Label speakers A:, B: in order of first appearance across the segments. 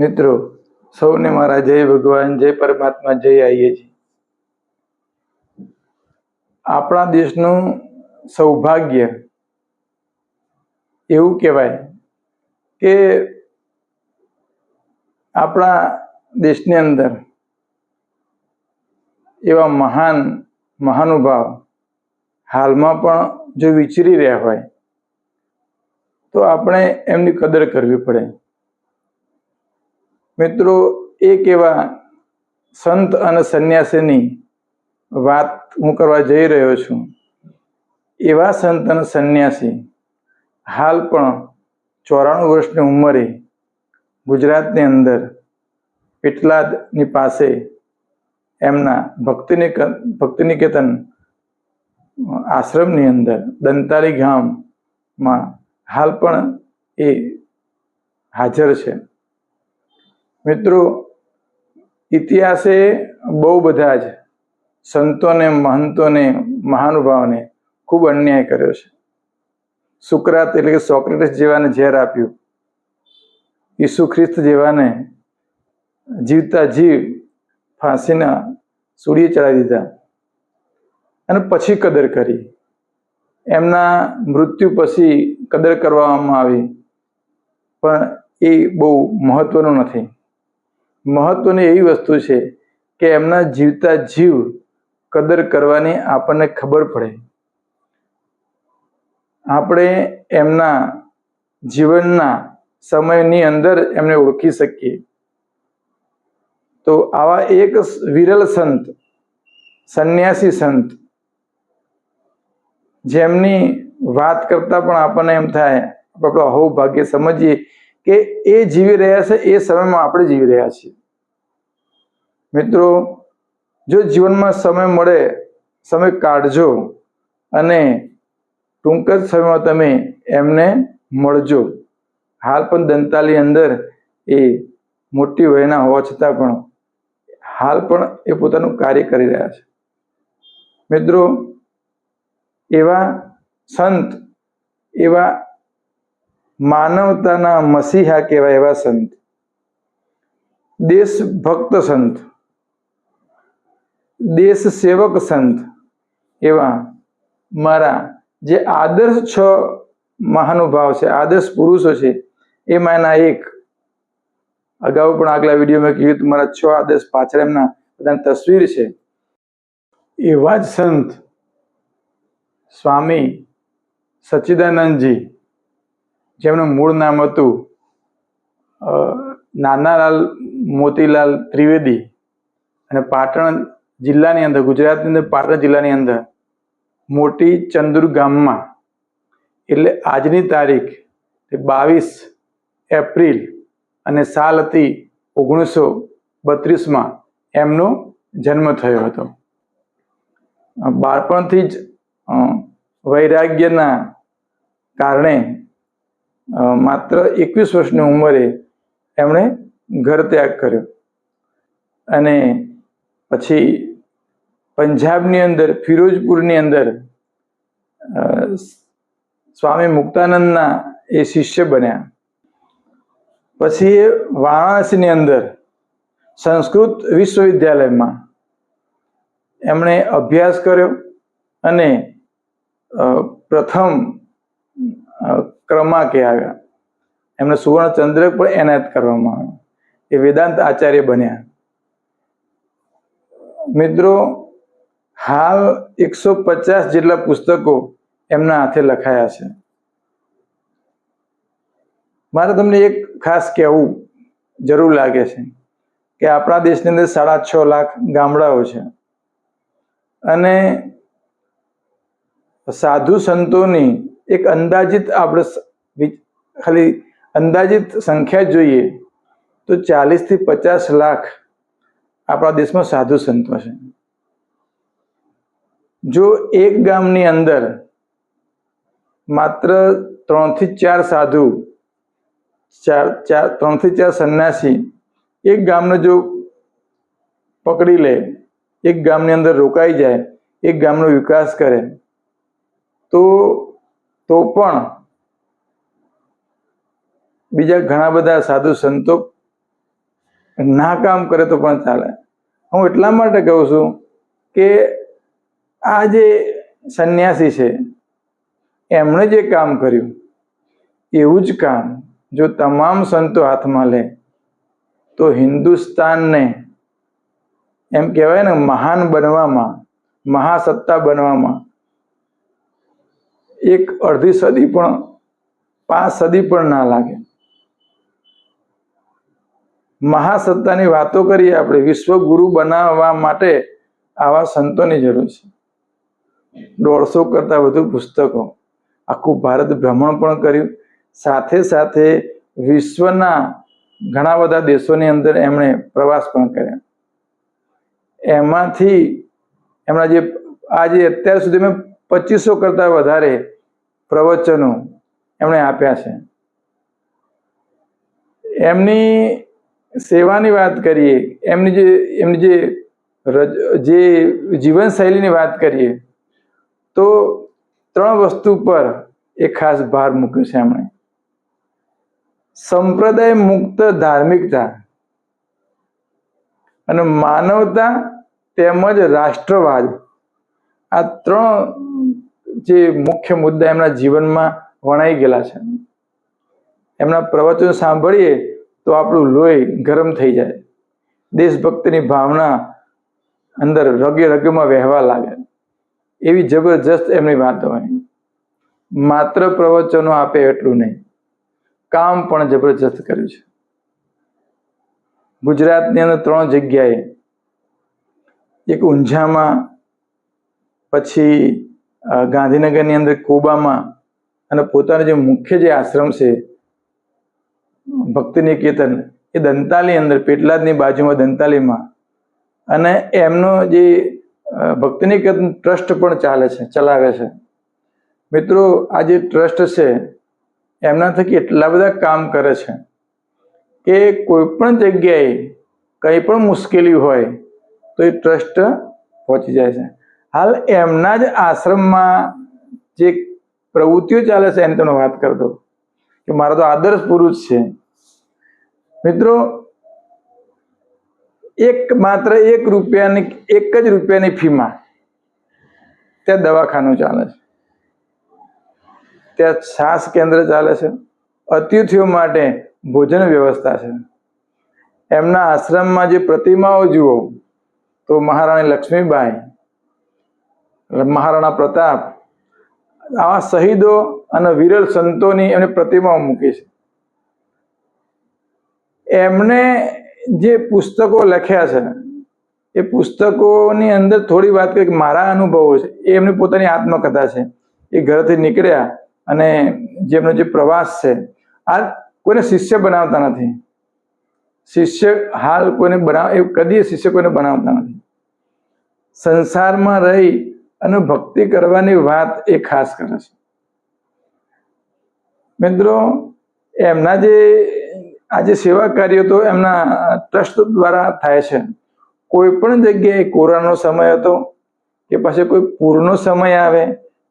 A: મિત્રો સૌને મારા જય ભગવાન, જય પરમાત્મા, જય આઈએજી। આપણા દેશનું સૌભાગ્ય એવું કહેવાય કે આપણા દેશની અંદર એવા મહાન મહાનુભાવ હાલમાં પણ જો વિચરી રહ્યા હોય તો આપણે એમની કદર કરવી પડે। મિત્રો, એક એવા સંત અને સંન્યાસીની વાત હું કરવા જઈ રહ્યો છું। એવા સંત અને સંન્યાસી હાલ પણ 94 વર્ષની ઉંમરે ગુજરાતની અંદર પેટલાદની પાસે એમના ભક્તિનિકેતન આશ્રમની અંદર દંતાલી ગામમાં હાલ પણ એ હાજર છે। મિત્રો, ઇતિહાસે બહુ બધા જ સંતોને, મહંતોને, મહાનુભાવોને ખૂબ અન્યાય કર્યો છે। સુકરાત એટલે કે સોક્રેટિસ જેવાને ઝેર આપ્યું, ઈસુ ખ્રિસ્ત જેવાને જીવતા જીવ ફાંસીના સૂળીએ ચડાવી દીધા અને પછી કદર કરી। એમના મૃત્યુ પછી કદર કરવામાં આવી, પણ એ બહુ મહત્વનું નથી। મહત્વની એવી વસ્તુ છે કે એમના જીવતા જીવ કદર કરવાની આપણને ખબર પડે। આપણે એમના જીવનના સમયની અંદર એમને ઓળખી શકીએ। તો આવા એક વિરલ સંત, સંન્યાસી સંત, જેમની વાત કરતા પણ આપણને એમ થાય, આપણું અહોભાગ્ય સમજીએ કે એ જીવી રહ્યા છે એ સમયમાં આપણે જીવી રહ્યા છીએ। મિત્રો, જો જીવનમાં સમય મળે, સમય કાઢજો અને ટૂંક જ સમયમાં તમે એમને મળજો। હાલ પણ દંતાલી અંદર એ મોટી વયના હોવા છતાં પણ હાલ પણ એ પોતાનું કાર્ય કરી રહ્યા છે। મિત્રો, એવા સંત, એવા માનવતાના મસીહા કહેવાય એવા સંત, દેશભક્ત સંત, દેશ સેવક સંત, એવા મારા જે આદર્શ 6 મહાનુભાવ છે, આદર્શ પુરુષો છે, એમાંના એક, અગાઉ પણ આગલા વિડીયોમાં કહ્યું હતું, મારા 6 આદર્શ પાછળ એમના બધાની તસવીર છે। એવા જ સંત સ્વામી સચ્ચિદાનંદજી, જેમનું મૂળ નામ હતું નાનાલાલ મોતીલાલ ત્રિવેદી, અને પાટણ જિલ્લાની અંદર, ગુજરાતની અંદર પાટણ જિલ્લાની અંદર મોટી ચંદુર ગામમાં, એટલે આજની તારીખ 22 એપ્રિલ અને સાલ હતી 1932માં એમનો જન્મ થયો હતો। બાળપણથી જ વૈરાગ્યના કારણે માત્ર 21 વર્ષની ઉંમરે એમણે ઘર ત્યાગ કર્યો અને પછી પંજાબની અંદર ફિરોજપુરની અંદર સ્વામી મુક્તાનંદના એ શિષ્ય બન્યા। પછી એ વારાણસીની અંદર સંસ્કૃત વિશ્વવિદ્યાલયમાં એમણે અભ્યાસ કર્યો અને પ્રથમ ક્રમાંકે આવ્યા। એમને સુવર્ણચંદ્રક પણ એનાયત કરવામાં આવ્યો। એ વેદાંત આચાર્ય બન્યા। મિત્રો, હાલ 150 જેટલા પુસ્તકો એમના હાથે લખાયા છે। મારે તમને એક ખાસ કહેવું જરૂર લાગે છે કે આપણા દેશની અંદર 6.5 લાખ ગામડાઓ છે અને સાધુ સંતોની એક અંદાજિત, આપણે ખાલી અંદાજિત સંખ્યા જોઈએ તો 40 થી 50 લાખ આપણા દેશમાં સાધુ સંતો છે। જો એક ગામની અંદર માત્ર 3 થી 4 સાધુ, 3 થી 4 સંન્યાસી એક ગામને જો પકડી લે, એક ગામની અંદર રોકાઈ જાય, એક ગામનો વિકાસ કરે, તો પણ બીજા ઘણા બધા સાધુ સંતો ના કામ કરે તો પણ ચાલે. હું એટલા માટે કહું છું કે આ જે સંન્યાસી છે એમણે જે કામ કર્યું એવું જ કામ જો તમામ સંતો હાથમાં લે તો હિન્દુસ્તાનને એમ કહેવાય ને મહાન બનવામાં, મહાસત્તા બનવામાં એક અડધી સદી પણ 5 સદી પણ ના લાગે. મહાસત્તાની વાતો કરીએ આપણે, વિશ્વગુરુ બનાવવા માટે આવા સંતોની જરૂર છે. 150 કરતા વધુ પુસ્તકો, આખું ભારત ભ્રમણ પણ કર્યું, સાથે સાથે વિશ્વના ઘણા બધા દેશોની અંદર એમણે પ્રવાસ પણ કર્યા. એમાંથી એમના જે આજે અત્યાર સુધી મેં 2500 કરતા વધારે પ્રવચનો એમણે આપ્યા છે. એમની સેવાની વાત કરીએ, એમની જે જીવનશૈલીની વાત કરીએ તો 3 વસ્તુ પર એક ખાસ ભાર મૂક્યો છે એમણે. સંપ્રદાય મુક્ત ધાર્મિકતા અને માનવતા તેમજ રાષ્ટ્રવાદ, આ 3 જે મુખ્ય મુદ્દા એમના જીવનમાં વણાઈ ગયેલા છે. એમના પ્રવચનો સાંભળીએ તો આપણું લોહી ગરમ થઈ જાય, દેશભક્તિની ભાવના અંદર રગે રગેમાં વહેવા લાગે, એવી જબરજસ્ત એમની વાતો હોય. માત્ર પ્રવચનો આપે એટલું નહીં, કામ પણ જબરજસ્ત કર્યું છે. ગુજરાતની અંદર 3 જગ્યાએ, એક ઊંઝામાં, પછી ગાંધીનગરની અંદર કોબામાં, અને પોતાનો જે મુખ્ય જે આશ્રમ છે ભક્તિ નિકેતન એ દંતાલી અંદર, પેટલાદની બાજુમાં દંતાલીમાં, અને એમનો જે ભક્તિ નિકેતન ટ્રસ્ટ પણ ચલાવે છે. મિત્રો, આ જે ટ્રસ્ટ છે એમના થકી એટલા બધા કામ કરે છે કે કોઈ પણ જગ્યાએ કંઈ પણ મુશ્કેલી હોય તો એ ટ્રસ્ટ પહોંચી જાય છે. હાલ એમના જ આશ્રમમાં જે પ્રવૃત્તિઓ ચાલે છે એની તમને વાત કરતો કે મારો તો આદર્શ પુરુષ છે. મિત્રો, માત્ર 1 રૂપિયાની ફીમાં ત્યાં દવાખાનું ચાલે છે, ત્યાં શ્વાસ કેન્દ્ર ચાલે છે, અતિથિઓ માટે ભોજન વ્યવસ્થા છે. એમના આશ્રમમાં જે પ્રતિમાઓ જુઓ તો મહારાણી લક્ષ્મીબાઈ, મહારાણા પ્રતાપ, આવા શહીદો અને વિરલ સંતોની એમની પ્રતિમાઓ મૂકી છે. એમણે જે પુસ્તકો લખ્યા છે એ પુસ્તકોની અંદર થોડી વાત કરી કે મારા અનુભવો છે, એ એમની પોતાની આત્મકથા છે. એ ઘરથી નીકળ્યા અને જેમનો જે પ્રવાસ છે, આ કોઈને શિષ્ય બનાવતા નથી. કદી શિષ્ય કોઈને બનાવતા નથી. સંસારમાં રહી અને ભક્તિ કરવાની વાત એ ખાસ કરે છે. મિત્રો, એમના આજે સેવા કાર્યો તો એમના ટ્રસ્ટ દ્વારા થાય છે. કોઈ પણ જગ્યાએ કોરોનાનો સમય હતો કે પછી કોઈ પૂરનો સમય આવે,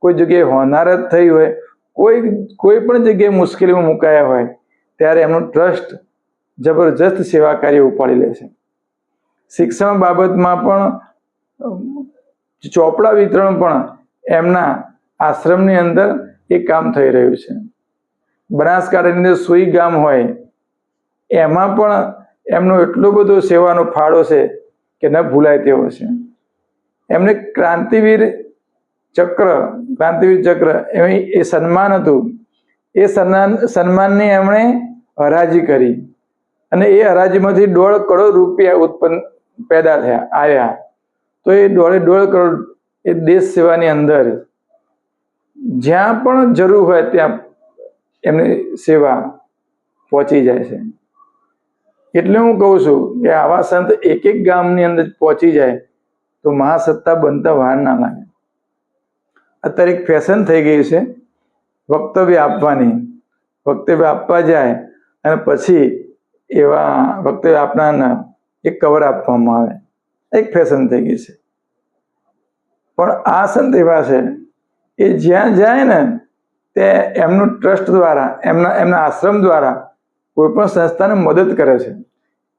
A: કોઈ જગ્યાએ હોનારત થઈ હોય, કોઈ પણ જગ્યાએ મુશ્કેલીમાં મુકાયા હોય ત્યારે એમનું ટ્રસ્ટ જબરજસ્ત સેવા કાર્ય ઉપાડી લે છે. શિક્ષણ બાબતમાં પણ ચોપડા વિતરણ પણ એમના આશ્રમની અંદર એ કામ થઈ રહ્યું છે. બનાસકાંઠાની અંદર સુઈ ગામ હોય એમાં પણ એમનો એટલો બધો સેવાનો ફાળો છે કે ન ભૂલાય તેવો છે. એમને ક્રાંતિવીર ચક્ર એ સન્માન હતું. એ સન્માનની એમણે હરાજી કરી અને એ હરાજીમાંથી 1.5 કરોડ રૂપિયા પેદા આવ્યા. તો એ 1.5 કરોડ એ દેશ સેવાની અંદર જ્યાં પણ જરૂર હોય ત્યાં એમની સેવા પહોંચી જાય છે. એટલે હું કહું છું કે આવા સંત એક ગામની અંદર પહોંચી જાય તો મહાસત્તા બનતા વાર ના લાગે. અત્યારે એક ફેશન થઈ ગઈ છે વક્તવ્ય આપવાની. વક્તવ્ય આપવા જાય અને પછી એવા વક્તવ્ય આપનારને એક કવર આપવામાં આવે, એક ફેશન થઈ ગઈ છે. પણ આ સંત એવા છે એ જ્યાં જાય ને તે એમનું ટ્રસ્ટ દ્વારા, એમના આશ્રમ દ્વારા કોઈ પણ સંસ્થાને મદદ કરે છે.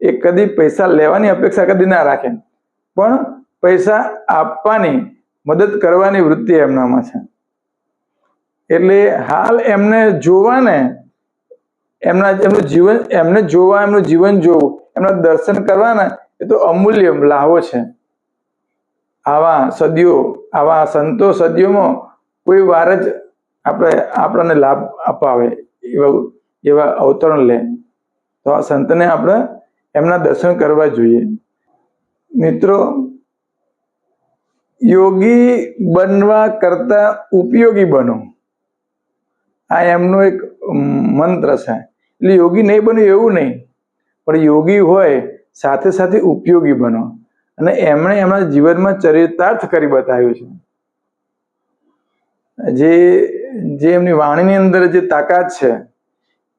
A: એ કદી પૈસા લેવાની અપેક્ષા કદી ના રાખે, પણ પૈસા આપવાની, મદદ કરવાની વૃત્તિ એમનામાં છે. એટલે હાલ એમને જોવા ને, એમનું જીવન જોવું, એમના દર્શન કરવાના, એ તો અમૂલ્ય લાહો છે. આવા સંતો સદીઓમાં કોઈ વાર જ આપણને લાભ અપાવે એવા અવતરણ લે, તો આ સંતને આપણે એમના દર્શન કરવા જોઈએ. મિત્રો, યોગી બનવા કરતા ઉપયોગી બનો, આ એમનો એક મંત્ર છે. એટલે યોગી નહીં બન્યું એવું નહીં, પણ યોગી હોય સાથે સાથે ઉપયોગી બનો. અને એમણે એમના જીવનમાં ચરિતાર્થ કરી બતાવ્યું છે. જે એમની વાણીની અંદર જે તાકાત છે,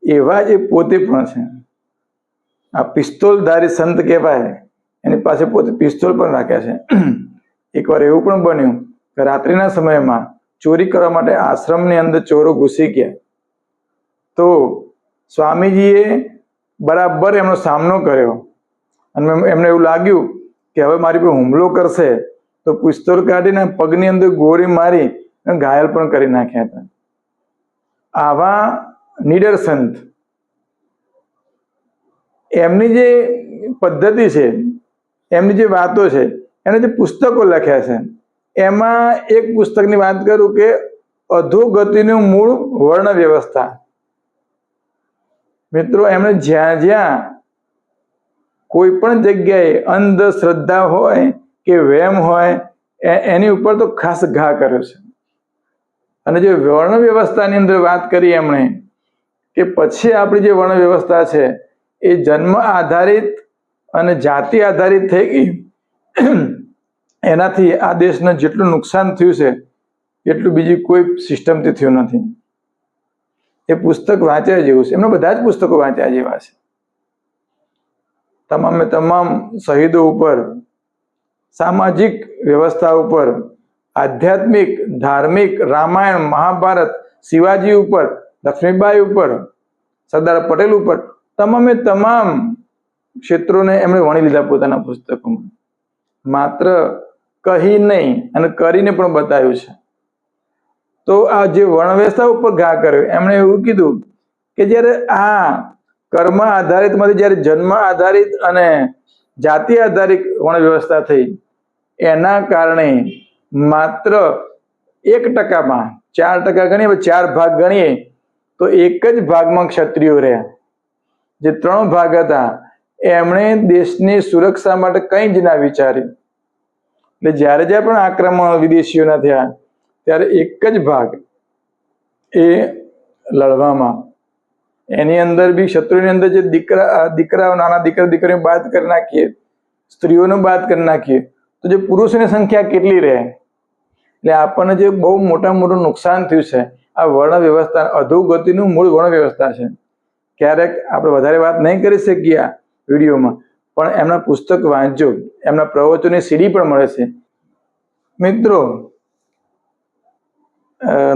A: એવા જ એ પોતે પણ છે. આ પિસ્તોલધારી સંત કહેવાય, એની પાસે પોતે પિસ્તોલ પણ રાખ્યા છે. એકવાર એવું પણ બન્યું કે રાત્રિના સમયમાં ચોરી કરવા માટે આશ્રમની અંદર ચોરો ઘૂસી ગયા, તો સ્વામીજીએ બરાબર એમનો સામનો કર્યો. અને એમને એવું લાગ્યું કે હવે મારી પર હુમલો કરશે, તો પિસ્તોલ કાઢીને પગની અંદર ગોળી મારી અને ઘાયલ પણ કરી નાખ્યા હતા. આવા નીડર સંત, એમની જે પદ્ધતિ છે, એમની જે વાતો છે, એમને જે પુસ્તકો લખ્યા છે, એમાં એક પુસ્તકની વાત કરું કે અધોગતિનું મૂળ વર્ણ વ્યવસ્થા. મિત્રો, એમણે જ્યાં કોઈ પણ જગ્યાએ અંધશ્રદ્ધા હોય કે વહેમ હોય, એની ઉપર તો ખાસ ઘા કર્યો છે. અને જે વર્ણ વ્યવસ્થાની અંદર વાત કરી એમણે કે પછી આપણી જે વર્ણ વ્યવસ્થા છે એ જન્મ આધારિત અને જાતિ આધારિત થઈ ગઈ. એનાથી આ દેશને જેટલું નુકસાન થયું છે એટલું બીજી કોઈ સિસ્ટમથી થયું નથી. એ પુસ્તક વાંચ્યા જેવું છે. એમના બધા જ પુસ્તકો વાંચ્યા જેવા છે. તમામે તમામ શહીદો ઉપર, સામાજિક વ્યવસ્થા ઉપર, આધ્યાત્મિક, ધાર્મિક, રામાયણ, મહાભારત, શિવાજી ઉપર, લક્ષ્મીબાઈ ઉપર, સરદાર પટેલ ઉપર, તમામે તમામ ક્ષેત્રોને એમણે વણી લીધા પોતાના પુસ્તકોમાં. માત્ર કહી નહીં અને કરીને પણ બતાવ્યું છે. તો આ જે વર્ણવ્યવસ્થા ઉપર ઘા કર્યો, એમણે એવું કીધું કે જ્યારે આ કર્મ આધારિત માંથી જ્યારે જન્મ આધારિત અને જાતિ આધારિત વર્ણ વ્યવસ્થા થઈ, એના કારણે માત્ર 1%માં 4% ગણીએ, 4 ભાગ ગણીએ તો એક જ ભાગમાં ક્ષત્રિયો રહ્યા. જે 3 ભાગ હતા એમણે દેશની સુરક્ષા માટે કંઈ જ ના વિચાર્યું. એટલે જ્યારે પણ આક્રમણ વિદેશીઓના થયા, ત્યારે એક જ ભાગ એ લડવામાં, એની અંદર બી શત્રુની અંદર જે દીકરાઓ, નાના દીકરીઓ બાદ કરી નાખીએ, સ્ત્રીઓનો બાદ કરી નાખીએ, તો જે પુરુષોની સંખ્યા કેટલી રહે. એટલે આપણને જે બહુ મોટું નુકસાન થયું છે આ વર્ણ વ્યવસ્થા, અધોગતિનું મૂળ વર્ણ વ્યવસ્થા છે. ક્યારેક આપણે વધારે વાત નહીં કરી શકીએ આ વિડીયોમાં, પણ એમના પુસ્તક વાંચજો, એમના પ્રવચનોની સીડી પણ મળે છે. મિત્રો,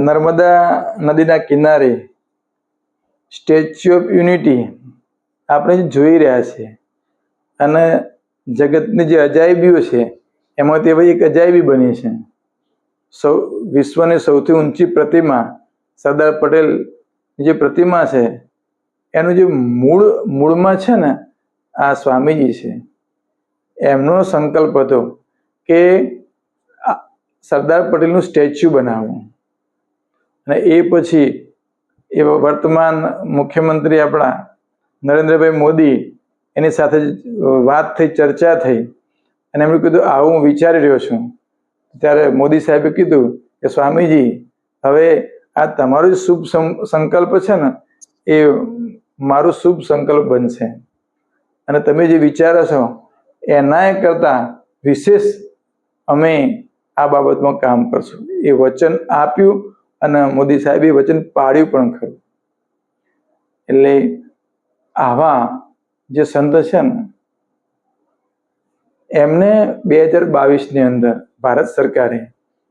A: નર્મદા નદીના કિનારે સ્ટેચ્યુ ઓફ યુનિટી આપણે જોઈ રહ્યા છીએ, અને જગતની જે અજાયબીઓ છે એમાંથી હવે એક અજાયબી બની છે. વિશ્વની સૌથી ઊંચી પ્રતિમા, સરદાર પટેલની જે પ્રતિમા છે, એનું જે મૂળમાં છે ને, આ સ્વામીજી છે. એમનો સંકલ્પ હતો કે સરદાર પટેલનું સ્ટેચ્યુ બનાવવું. અને એ પછી એ વર્તમાન મુખ્યમંત્રી આપણા નરેન્દ્રભાઈ મોદી, એની સાથે વાત થઈ, ચર્ચા થઈ, અને એમણે કીધું આવું હું વિચારી રહ્યો છું. ત્યારે મોદી સાહેબે કીધું કે સ્વામીજી, હવે આ તમારો જ શુભ સંકલ્પ છે ને, એ મારો શુભ સંકલ્પ બનશે, અને તમે જે વિચારો છો એના કરતાં વિશેષ અમે આ બાબતમાં કામ કરશું. એ વચન આપ્યું અને મોદી સાહેબે વચન પાળ્યું પણ ખરું. એટલે આવા જે સંત છે ને, એમને 2022ની અંદર ભારત સરકારે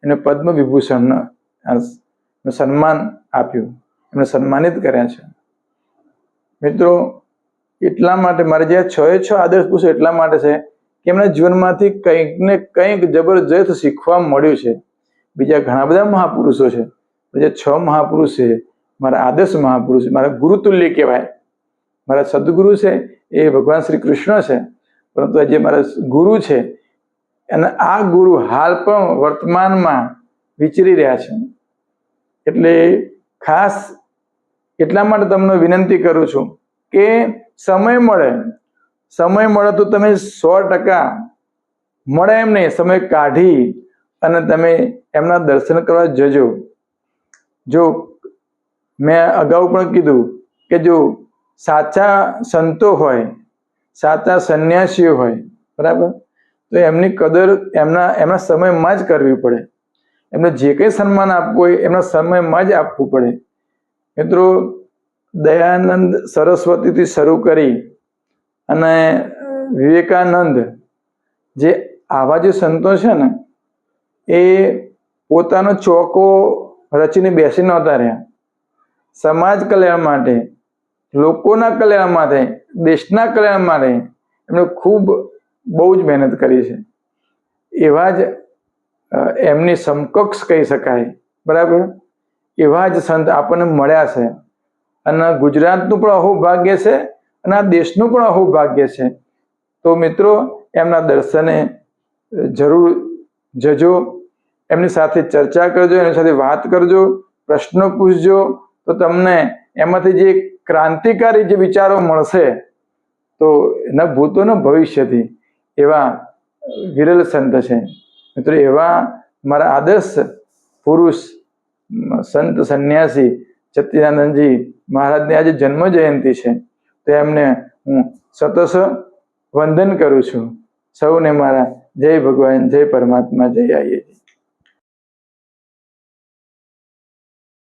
A: એને પદ્મ વિભૂષણનું સન્માન આપ્યું, એમને સન્માનિત કર્યા છે. મિત્રો, એટલા માટે મારે જે 6 આદર્શ પુરુષો એટલા માટે છે કે એમના જીવનમાંથી કંઈક ને કંઈક જબરજસ્ત શીખવા મળ્યું છે. બીજા ઘણા બધા મહાપુરુષો છે, જે 6 મહાપુરુષ છે મારા આદર્શ મહાપુરુષ, મારા ગુરુતુલ્ય કહેવાય. મારા સદગુરુ છે એ ભગવાન શ્રી કૃષ્ણ છે, પરંતુ જે મારા ગુરુ છે અને આ ગુરુ હાલ પણ વર્તમાનમાં વિચરી રહ્યા છે. એટલે ખાસ એટલા માટે તમને વિનંતી કરું છું કે સમય મળે તો તમે 100% મળે એમ નહીં, સમય કાઢી અને તમે એમના દર્શન કરવા જજો. જો મેં અગાઉ પણ કીધું કે જો સાચા સંતો હોય, સાચા સંન્યાસીઓ હોય, બરાબર, તો એમની કદર એમના સમયમાં જ કરવી પડે. એમને જે કંઈ સન્માન આપવું હોય એમના સમયમાં જ આપવું પડે. મિત્રો, દયાનંદ સરસ્વતીથી શરૂ કરી અને વિવેકાનંદ, જે આવા જે સંતો છે ને, એ પોતાનો ચોકો રચીને બેસી નહોતા રહ્યા. સમાજ કલ્યાણ માટે, લોકોના કલ્યાણ માટે, દેશના કલ્યાણ માટે એમણે ખૂબ બહુ જ મહેનત કરી છે. એવા જ એમની સમકક્ષ કહી શકાય, બરાબર, એવા જ સંત આપણને મળ્યા છે. અને ગુજરાતનું પણ અહોભાગ્ય છે અને આ દેશનું પણ અહોભાગ્ય છે. તો મિત્રો, એમના દર્શને જરૂર જજો, એમની સાથે ચર્ચા કરજો, એમની સાથે વાત કરજો, પ્રશ્નો પૂછજો, તો તમને એમાંથી જે ક્રાંતિકારી જે વિચારો મળશે, તો ન ભૂતો ન ભવિષ્યથી એવા વિરલ સંત છે. મિત્રો, એવા મારા આદર્શ પુરુષ સંત સંન્યાસી સચ્ચિદાનંદજી મહારાજની આજે જન્મ જયંતિ છે, તો એમને હું સતત વંદન કરું છું. સૌને મારા જય ભગવાન, જય પરમાત્મા, જય આયજી.